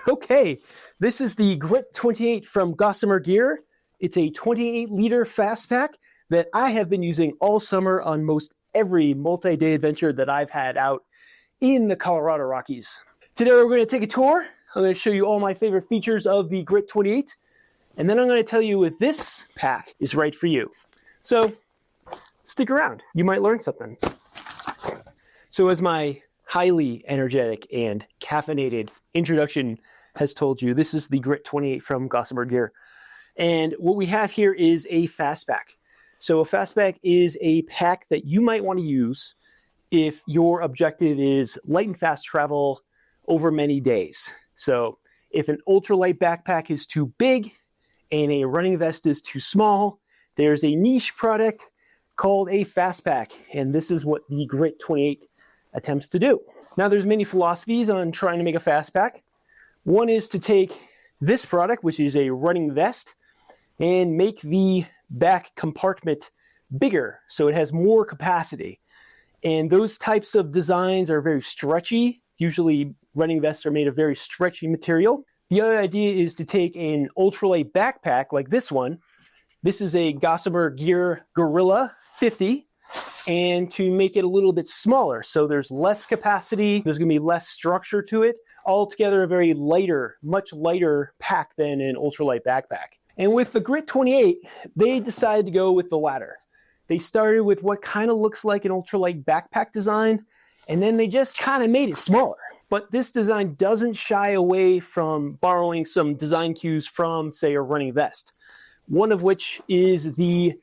Okay, this is the Grit 28 from Gossamer Gear. It's a 28-liter Fastpack that I have been using all summer on most every multi-day adventure that I've had out in the Colorado Rockies. Today we're going to take a tour. I'm going to show you all my favorite features of the Grit 28, and then I'm going to tell you if this pack is right for you. So stick around. You might learn something. So as my highly energetic and caffeinated introduction has told you, this is the Grit 28 from Gossamer Gear. And what we have here is a Fastpack. So a Fastpack is a pack that you might want to use if your objective is light and fast travel over many days. So if an ultralight backpack is too big and a running vest is too small, there's a niche product called a Fastpack, and this is what the Grit 28 attempts to do. Now there's many philosophies on trying to make a Fastpack. One is to take this product, which is a running vest, and make the back compartment bigger so it has more capacity. And those types of designs are very stretchy. Usually running vests are made of very stretchy material. The other idea is to take an ultralight backpack like this one. This is a Gossamer Gear Gorilla 50. And to make it a little bit smaller. So there's less capacity, there's gonna be less structure to it. Altogether a very lighter, much lighter pack than an ultralight backpack. And with the Grit 28, they decided to go with the latter. They started with what kind of looks like an ultralight backpack design, and then they just kind of made it smaller. But this design doesn't shy away from borrowing some design cues from, say, a running vest. One of which is the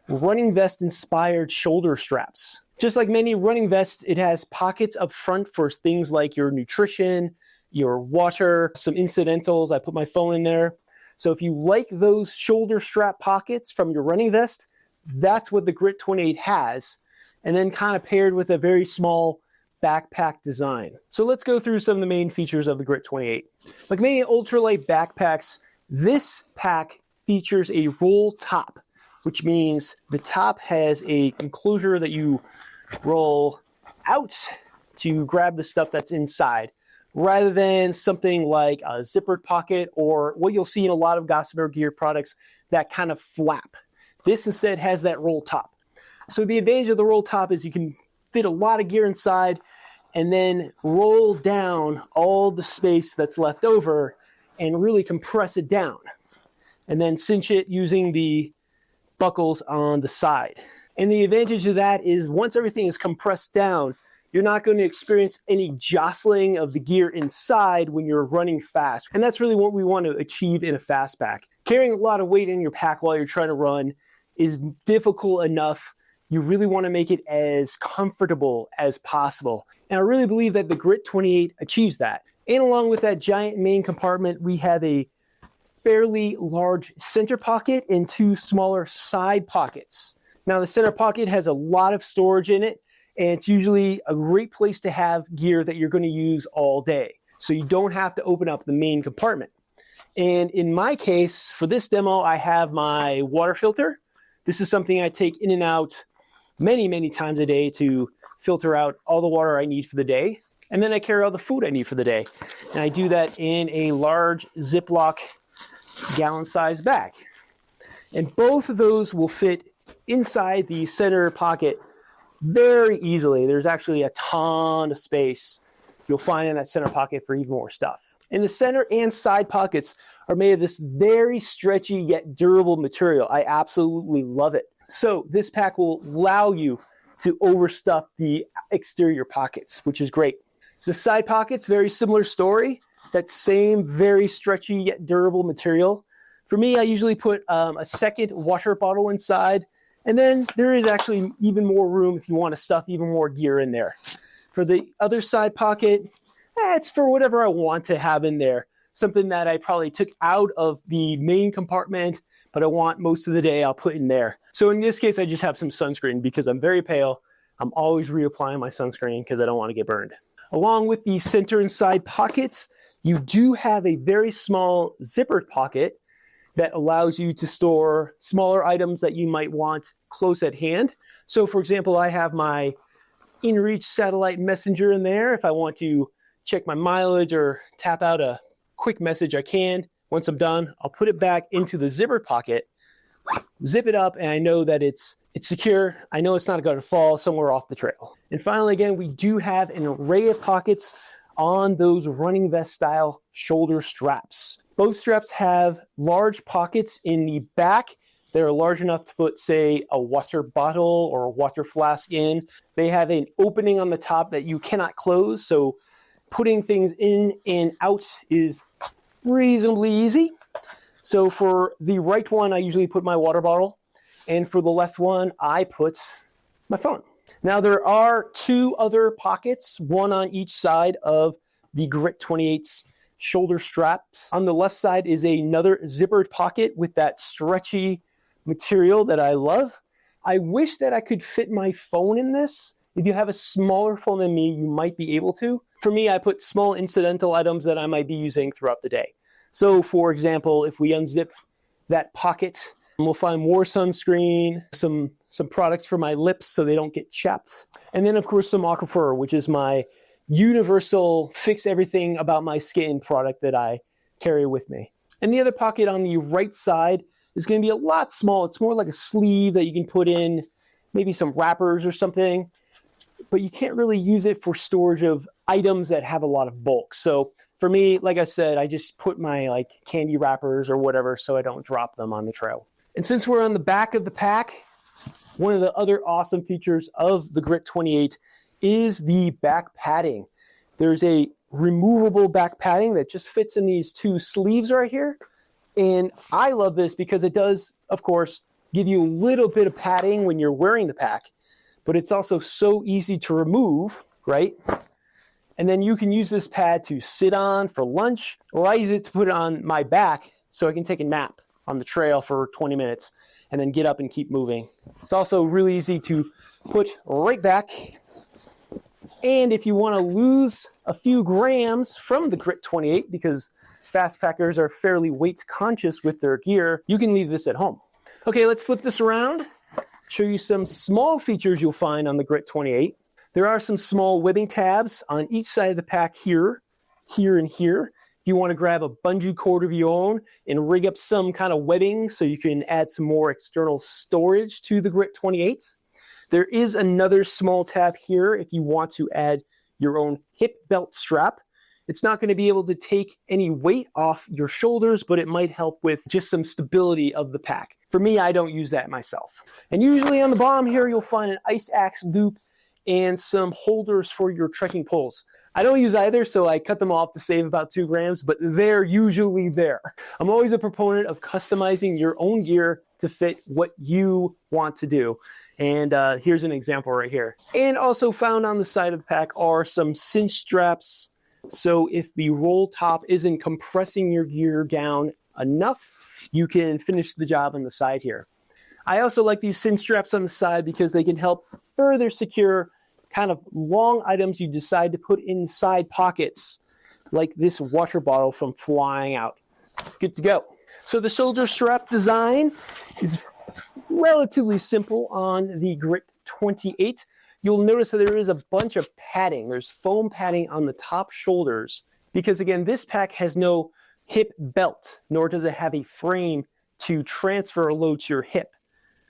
running vest inspired shoulder straps. Just like many running vests, it has pockets up front for things like your nutrition, your water, some incidentals. I put my phone in there. So if you like those shoulder strap pockets from your running vest, that's what the Grit 28 has, and then kind of paired with a very small backpack design. So let's go through some of the main features of the Grit 28. Like many ultralight backpacks, this pack features a roll top, which means the top has a enclosure that you roll out to grab the stuff that's inside, rather than something like a zippered pocket or what you'll see in a lot of Gossamer Gear products, that kind of flap. This instead has that roll top. So the advantage of the roll top is you can fit a lot of gear inside and then roll down all the space that's left over and really compress it down, and then cinch it using the buckles on the side. And the advantage of that is once everything is compressed down, you're not going to experience any jostling of the gear inside when you're running fast. And that's really what we want to achieve in a Fastpack. Carrying a lot of weight in your pack while you're trying to run is difficult enough. You really want to make it as comfortable as possible. And I really believe that the Grit 28 achieves that. And along with that giant main compartment, we have a fairly large center pocket and two smaller side pockets. Now the center pocket has a lot of storage in it, and it's usually a great place to have gear that you're going to use all day. So you don't have to open up the main compartment. And in my case, for this demo, I have my water filter. This is something I take in and out many, many times a day to filter out all the water I need for the day. And then I carry all the food I need for the day. And I do that in a large Ziploc gallon-sized bag. And both of those will fit inside the center pocket very easily. There's actually a ton of space you'll find in that center pocket for even more stuff. And the center and side pockets are made of this very stretchy yet durable material. I absolutely love it. So this pack will allow you to overstuff the exterior pockets, which is great. The side pockets, very similar story. That same very stretchy yet durable material. For me, I usually put a second water bottle inside, and then there is actually even more room if you want to stuff even more gear in there. For the other side pocket, it's for whatever I want to have in there. Something that I probably took out of the main compartment, but I want most of the day, I'll put in there. So in this case, I just have some sunscreen because I'm very pale. I'm always reapplying my sunscreen because I don't want to get burned. Along with the center and side pockets, you do have a very small zippered pocket that allows you to store smaller items that you might want close at hand. So for example, I have my InReach satellite messenger in there if I want to check my mileage or tap out a quick message I can. Once I'm done, I'll put it back into the zippered pocket, zip it up, and I know that it's secure. I know it's not going to fall somewhere off the trail. And finally, again, we do have an array of pockets on those running vest style shoulder straps. Both straps have large pockets in the back. They're large enough to put, say, a water bottle or a water flask in. They have an opening on the top that you cannot close, so putting things in and out is reasonably easy. So for the right one, I usually put my water bottle, and for the left one, I put my phone. Now there are two other pockets, one on each side of the Grit 28's shoulder straps. On the left side is another zippered pocket with that stretchy material that I love. I wish that I could fit my phone in this. If you have a smaller phone than me, you might be able to. For me, I put small incidental items that I might be using throughout the day. So for example, if we unzip that pocket, we'll find more sunscreen, some products for my lips so they don't get chapped. And then of course some Aquaphor, which is my universal fix everything about my skin product that I carry with me. And the other pocket on the right side is going to be a lot small. It's more like a sleeve that you can put in maybe some wrappers or something, but you can't really use it for storage of items that have a lot of bulk. So for me, like I said, I just put my candy wrappers or whatever so I don't drop them on the trail. And since we're on the back of the pack, one of the other awesome features of the Grit 28 is the back padding. There's a removable back padding that just fits in these two sleeves right here. And I love this because it does, of course, give you a little bit of padding when you're wearing the pack, but it's also so easy to remove, right? And then you can use this pad to sit on for lunch, or I use it to put it on my back so I can take a nap on the trail for 20 minutes and then get up and keep moving. It's also really easy to put right back. And if you want to lose a few grams from the Grit 28, because fast packers are fairly weight conscious with their gear, you can leave this at home. Okay, let's flip this around, show you some small features you'll find on the Grit 28. There are some small webbing tabs on each side of the pack here, here, and here. If you want to grab a bungee cord of your own and rig up some kind of webbing so you can add some more external storage to the Grit 28. There is another small tab here if you want to add your own hip belt strap. It's not going to be able to take any weight off your shoulders, but it might help with just some stability of the pack. For me, I don't use that myself. And usually on the bottom here, you'll find an ice axe loop and some holders for your trekking poles. I don't use either, so I cut them off to save about 2 grams, but they're usually there. I'm always a proponent of customizing your own gear to fit what you want to do. And here's an example right here. And also found on the side of the pack are some cinch straps. So if the roll top isn't compressing your gear down enough, you can finish the job on the side here. I also like these cinch straps on the side because they can help further secure kind of long items you decide to put inside pockets, like this water bottle from flying out. Good to go. So the shoulder strap design is relatively simple on the Grit 28. You'll notice that there is a bunch of padding. There's foam padding on the top shoulders because, again, this pack has no hip belt, nor does it have a frame to transfer a load to your hip.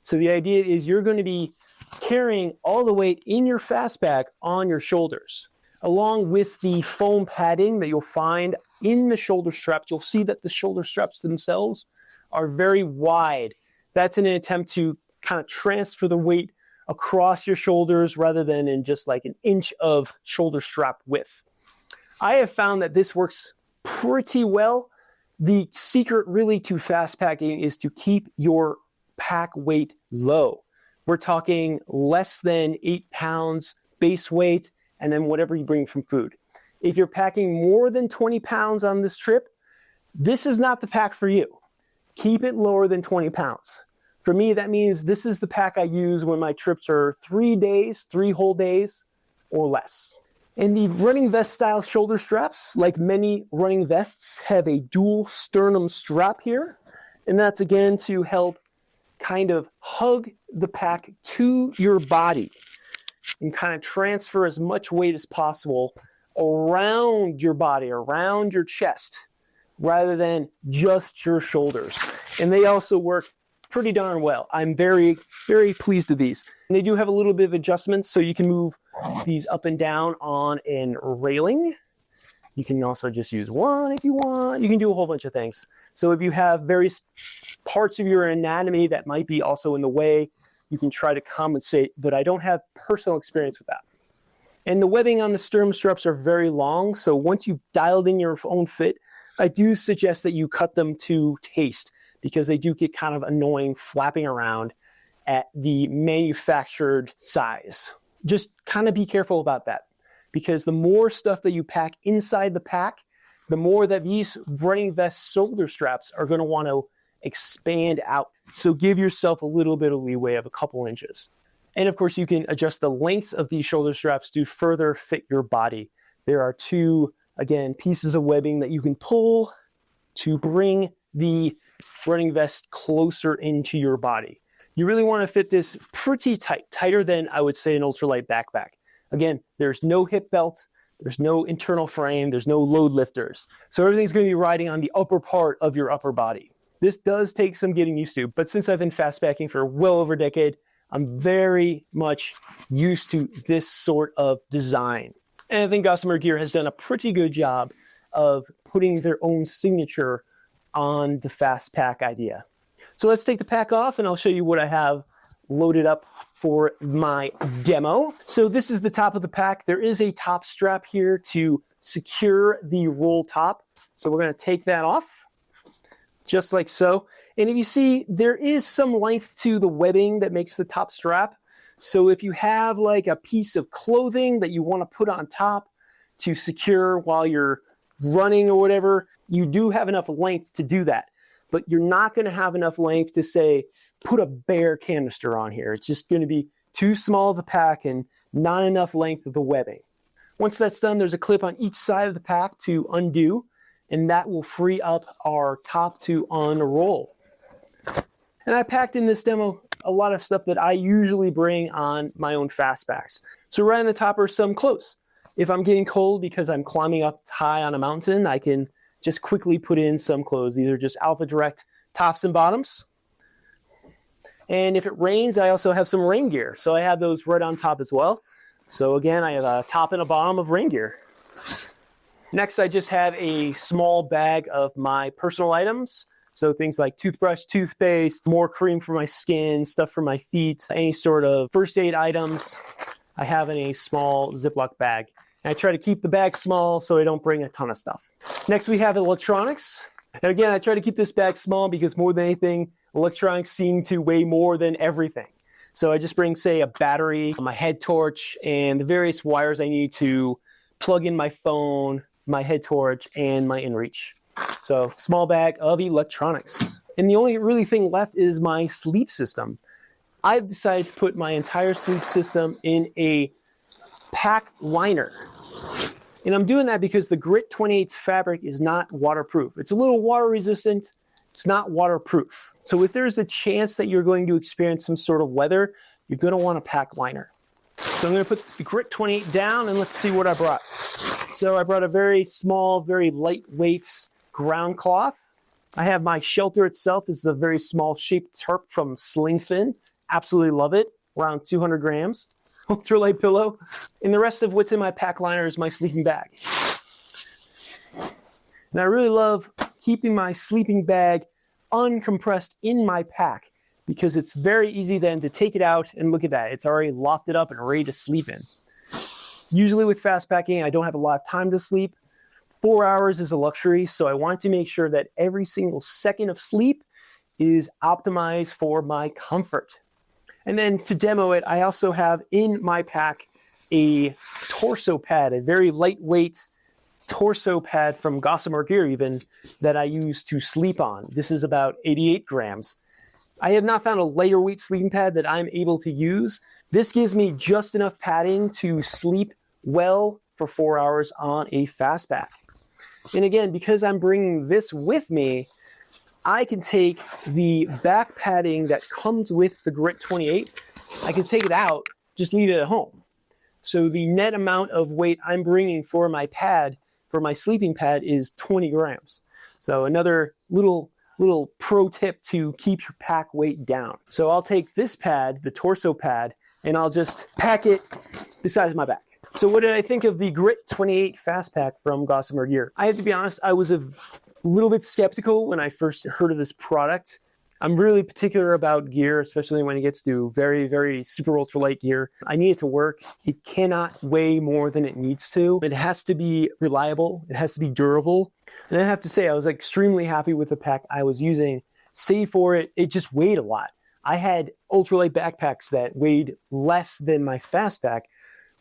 So the idea is you're going to be carrying all the weight in your Fastpack on your shoulders. Along with the foam padding that you'll find in the shoulder straps, you'll see that the shoulder straps themselves are very wide. That's in an attempt to kind of transfer the weight across your shoulders rather than in just like an inch of shoulder strap width. I have found that this works pretty well. The secret really to Fastpacking is to keep your pack weight low. We're talking less than 8 pounds base weight and then whatever you bring from food. If you're packing more than 20 pounds on this trip, this is not the pack for you. Keep it lower than 20 pounds. For me, that means this is the pack I use when my trips are 3 days, 3 whole days, or less. And the running vest style shoulder straps, like many running vests, have a dual sternum strap here. And that's again to help kind of hug the pack to your body and kind of transfer as much weight as possible around your body, around your chest, rather than just your shoulders. And they also work pretty darn well. I'm very, very pleased with these. And they do have a little bit of adjustments, so you can move these up and down on a railing. You can also just use one if you want. You can do a whole bunch of things. So if you have various parts of your anatomy that might be also in the way, you can try to compensate, but I don't have personal experience with that. And the webbing on the sternum straps are very long, so once you've dialed in your own fit, I do suggest that you cut them to taste, because they do get kind of annoying flapping around at the manufactured size. Just kind of be careful about that, because the more stuff that you pack inside the pack, the more that these running vest shoulder straps are going to want to expand out. So give yourself a little bit of leeway of a couple inches. And of course, you can adjust the lengths of these shoulder straps to further fit your body. There are two, again, pieces of webbing that you can pull to bring the running vest closer into your body. You really want to fit this pretty tight, tighter than I would say an ultralight backpack. Again, there's no hip belt, there's no internal frame, there's no load lifters. So everything's going to be riding on the upper part of your upper body. This does take some getting used to, but since I've been fastpacking for well over a decade, I'm very much used to this sort of design. And I think Gossamer Gear has done a pretty good job of putting their own signature on the Fastpack idea. So let's take the pack off and I'll show you what I have loaded up for my demo. So this is the top of the pack. There is a top strap here to secure the roll top. So we're going to take that off, just like so. And if you see, there is some length to the webbing that makes the top strap. So if you have like a piece of clothing that you want to put on top to secure while you're running or whatever, you do have enough length to do that. But you're not going to have enough length to say, put a bare canister on here. It's just going to be too small of the pack and not enough length of the webbing. Once that's done, there's a clip on each side of the pack to undo, and that will free up our top to unroll. And I packed in this demo a lot of stuff that I usually bring on my own Fastpacks. So right on the top are some clothes. If I'm getting cold because I'm climbing up high on a mountain, I can just quickly put in some clothes. These are just Alpha Direct tops and bottoms. And if it rains, I also have some rain gear. So I have those right on top as well. So again, I have a top and a bottom of rain gear. Next, I just have a small bag of my personal items. So things like toothbrush, toothpaste, more cream for my skin, stuff for my feet, any sort of first aid items I have in a small Ziploc bag. And I try to keep the bag small so I don't bring a ton of stuff. Next, we have electronics. And again, I try to keep this bag small because more than anything, electronics seem to weigh more than everything. So I just bring, say, a battery, my head torch, and the various wires I need to plug in my phone, my head torch, and my inReach. So small bag of electronics. And the only really thing left is my sleep system. I've decided to put my entire sleep system in a pack liner. And I'm doing that because the Grit 28's fabric is not waterproof. It's a little water resistant. It's not waterproof. So if there's a chance that you're going to experience some sort of weather, you're going to want a pack liner. So I'm going to put the Grit 28 down and let's see what I brought. So I brought a very small, very lightweight ground cloth. I have my shelter itself. This is a very small shaped tarp from Sling Fin. Absolutely love it. Around 200 grams. Ultralight pillow. And the rest of what's in my pack liner is my sleeping bag. And I really love keeping my sleeping bag uncompressed in my pack because it's very easy then to take it out and look at that. It's already lofted up and ready to sleep in. Usually with fast packing, I don't have a lot of time to sleep. 4 hours is a luxury, so I wanted to make sure that every single second of sleep is optimized for my comfort. And then to demo it, I also have in my pack a torso pad, a very lightweight torso pad from Gossamer Gear even, that I use to sleep on. This is about 88 grams. I have not found a lighter weight sleeping pad that I'm able to use. This gives me just enough padding to sleep well for 4 hours on a Fastpack. And again, because I'm bringing this with me, I can take the back padding that comes with the Grit 28, I can take it out, just leave it at home. So the net amount of weight I'm bringing for my pad for my sleeping pad is 20 grams. So another little pro tip to keep your pack weight down. So I'll take this pad, the torso pad, and I'll just pack it beside my back. So what did I think of the Grit 28 Fastpack from Gossamer Gear? I have to be honest, I was a little bit skeptical when I first heard of this product. I'm really particular about gear, especially when it gets to very, very super ultralight gear. I need it to work. It cannot weigh more than it needs to. It has to be reliable. It has to be durable. And I have to say, I was extremely happy with the pack I was using. Save for it, it just weighed a lot. I had ultralight backpacks that weighed less than my Fastpack,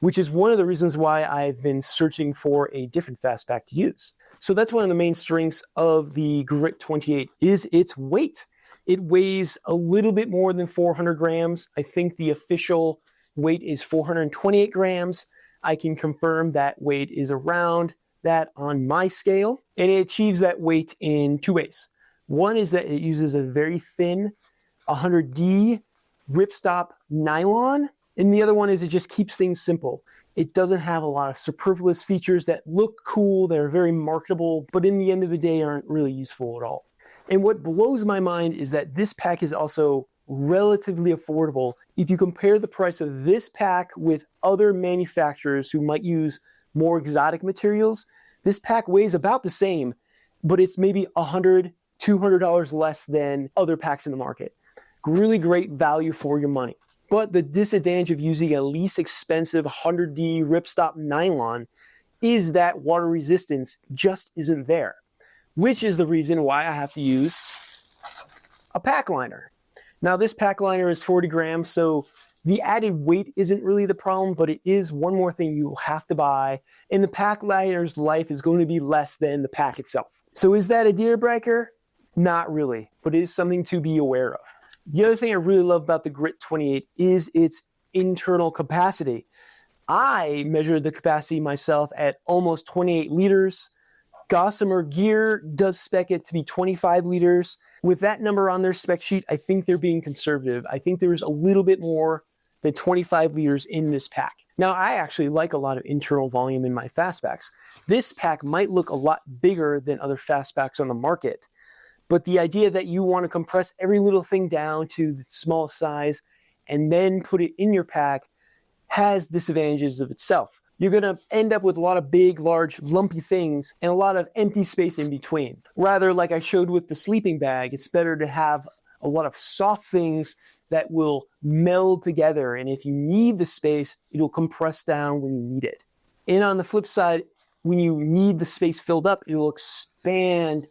which is one of the reasons why I've been searching for a different Fastpack to use. So that's one of the main strengths of the Grit 28 is its weight. It weighs a little bit more than 400 grams. I think the official weight is 428 grams. I can confirm that weight is around that on my scale. And it achieves that weight in two ways. One is that it uses a very thin 100D ripstop nylon. And the other one is it just keeps things simple. It doesn't have a lot of superfluous features that look cool, they're very marketable, but in the end of the day aren't really useful at all. And what blows my mind is that this pack is also relatively affordable. If you compare the price of this pack with other manufacturers who might use more exotic materials, this pack weighs about the same, but it's maybe $100, $200 less than other packs in the market. Really great value for your money. But the disadvantage of using a least expensive 100D ripstop nylon is that water resistance just isn't there, which is the reason why I have to use a pack liner. Now this pack liner is 40 grams, so the added weight isn't really the problem, but it is one more thing you will have to buy, and the pack liner's life is going to be less than the pack itself. So is that a deal breaker? Not really, but it is something to be aware of. The other thing I really love about the Grit 28 is its internal capacity. I measured the capacity myself at almost 28 liters. Gossamer Gear does spec it to be 25 liters. With that number on their spec sheet, I think they're being conservative. I think there's a little bit more than 25 liters in this pack. Now, I actually like a lot of internal volume in my Fastpacks. This pack might look a lot bigger than other Fastpacks on the market, but the idea that you want to compress every little thing down to the small size and then put it in your pack has disadvantages of itself. You're going to end up with a lot of big, large, lumpy things and a lot of empty space in between. Rather, like I showed with the sleeping bag, it's better to have a lot of soft things that will meld together. And if you need the space, it'll compress down when you need it. And on the flip side, when you need the space filled up, it'll expand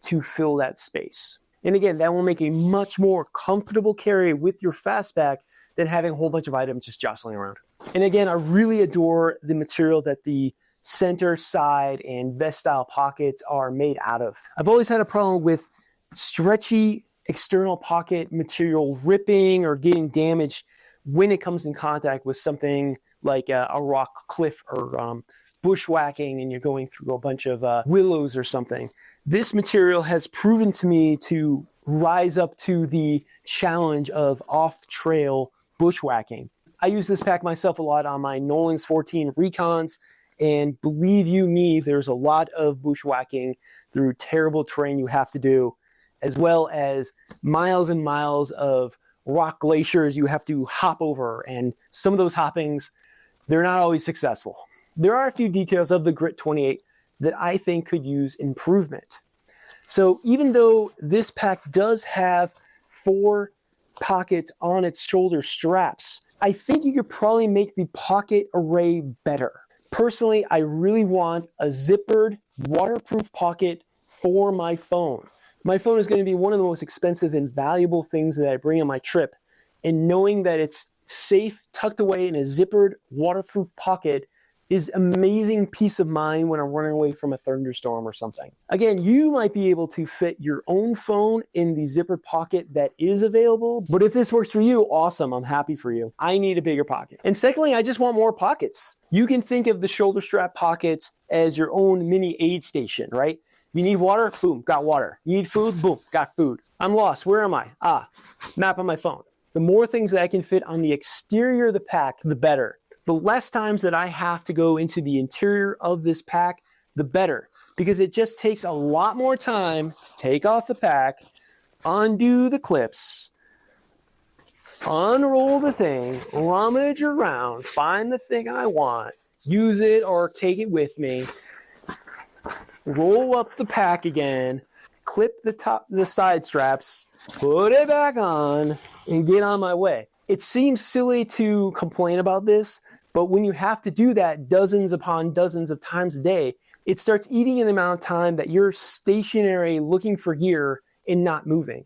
to fill that space. And again, that will make a much more comfortable carry with your Fastpack than having a whole bunch of items just jostling around. And again, I really adore the material that the center, side, and vest style pockets are made out of. I've always had a problem with stretchy external pocket material ripping or getting damaged when it comes in contact with something like a rock cliff or bushwhacking and you're going through a bunch of willows or something. This material has proven to me to rise up to the challenge of off-trail bushwhacking. I use this pack myself a lot on my Nolan's 14 Recons, and believe you me, there's a lot of bushwhacking through terrible terrain you have to do, as well as miles and miles of rock glaciers you have to hop over, and some of those hoppings, they're not always successful. There are a few details of the Grit 28 that I think could use improvement. So even though this pack does have 4 pockets on its shoulder straps, I think you could probably make the pocket array better. Personally, I really want a zippered waterproof pocket for my phone. My phone is going to be one of the most expensive and valuable things that I bring on my trip, and knowing that it's safe, tucked away in a zippered waterproof pocket is amazing peace of mind when I'm running away from a thunderstorm or something. Again, you might be able to fit your own phone in the zippered pocket that is available, but if this works for you, awesome, I'm happy for you. I need a bigger pocket. And secondly, I just want more pockets. You can think of the shoulder strap pockets as your own mini aid station, right? You need water? Boom, got water. You need food? Boom, got food. I'm lost, where am I? Map on my phone. The more things that I can fit on the exterior of the pack, the better. The less times that I have to go into the interior of this pack, the better, because it just takes a lot more time to take off the pack, undo the clips, unroll the thing, rummage around, find the thing I want, use it or take it with me, roll up the pack again, clip the side straps, put it back on, and get on my way. It seems silly to complain about this, but when you have to do that dozens upon dozens of times a day, it starts eating an amount of time that you're stationary looking for gear and not moving.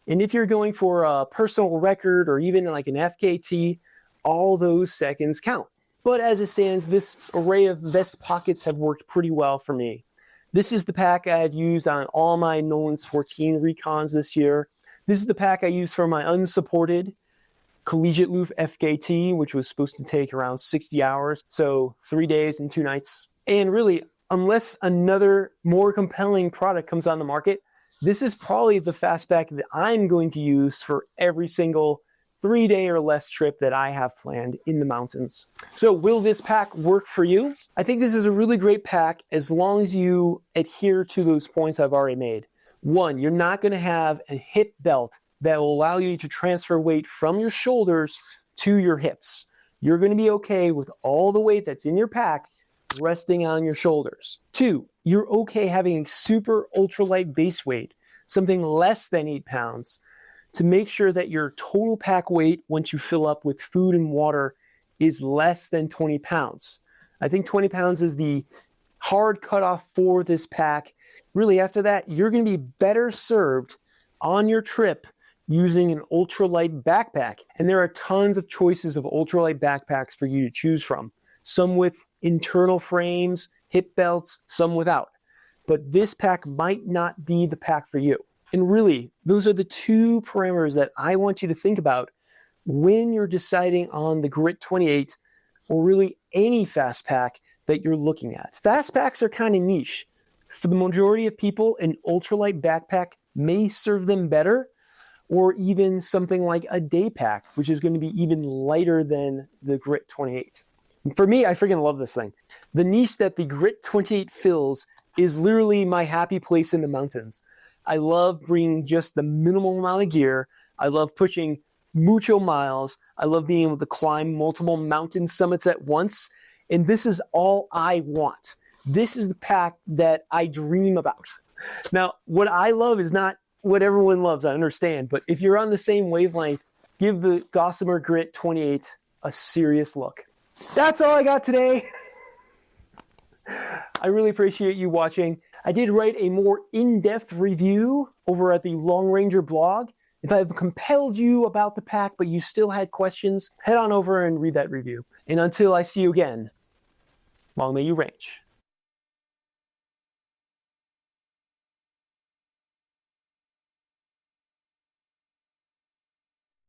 And if you're going for a personal record or even like an FKT, all those seconds count. But as it stands, this array of vest pockets have worked pretty well for me. This is the pack I've used on all my Nolan's 14 recons this year. This is the pack I used for my unsupported collegiate loof FKT, which was supposed to take around 60 hours, so 3 days and 2 nights. And really, unless another more compelling product comes on the market, this is probably the Fastpack that I'm going to use for every single 3-day or less trip that I have planned in the mountains. So will this pack work for you? I think this is a really great pack as long as you adhere to those points I've already made. 1, you're not going to have a hip belt that will allow you to transfer weight from your shoulders to your hips. You're going to be okay with all the weight that's in your pack resting on your shoulders. 2, you're okay having a super ultralight base weight, something less than 8 pounds, to make sure that your total pack weight once you fill up with food and water is less than 20 pounds. I think 20 pounds is the hard cutoff for this pack. Really, after that, you're going to be better served on your trip using an ultralight backpack. And there are tons of choices of ultralight backpacks for you to choose from. Some with internal frames, hip belts, some without. But this pack might not be the pack for you. And really, those are the 2 parameters that I want you to think about when you're deciding on the Grit 28 or really any Fastpack that you're looking at. Fastpacks are kind of niche. For the majority of people, an ultralight backpack may serve them better, or even something like a day pack, which is going to be even lighter than the Grit 28. For me, I freaking love this thing. The niche that the Grit 28 fills is literally my happy place in the mountains. I love bringing just the minimal amount of gear. I love pushing mucho miles. I love being able to climb multiple mountain summits at once. And this is all I want. This is the pack that I dream about. Now, what I love is not what everyone loves, I understand. But if you're on the same wavelength, give the Gossamer Grit 28 a serious look. That's all I got today. I really appreciate you watching. I did write a more in-depth review over at the Long Ranger blog. If I've compelled you about the pack, but you still had questions, head on over and read that review. And until I see you again, long may you range.